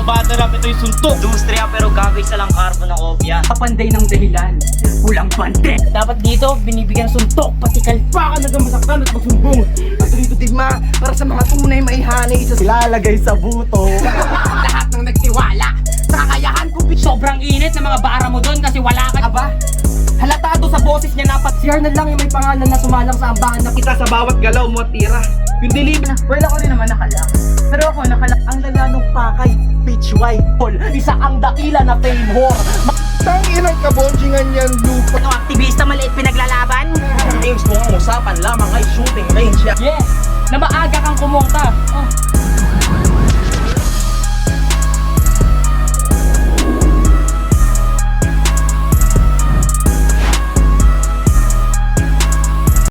battery up, ito yung suntok. Industriya pero gagawin sa lang carbon ng kopya. Kapanday ng dahilan, pulang pande. Dapat dito, binibigyan ng suntok, pati kalpakan na masaktan at magsumbong. At dito digma, para sa mga tunay maihanay sa Ilalagay sa buto. Lahat ng nagtiwala sa kakayahan ko. Sobrang init ng mga bara mo doon kasi wala ka. Aba, halatado sa boses niya na si Arnold lang yung may pangalan na sumalang sa ambahan na kita sa bawat galaw mo at tira. Yung dilim na. well, ako rin naman nakalak. Pero ako nakalak ang lalanong pakay, pitch white hole. Isa ang dakila na fame whore. Tangin ang kabonjingan yan, lupa. Ito aktivista maliit pinaglalaban. Games mo ang usapan lamang ay shooting range. Yes, na maaga kang kumonta.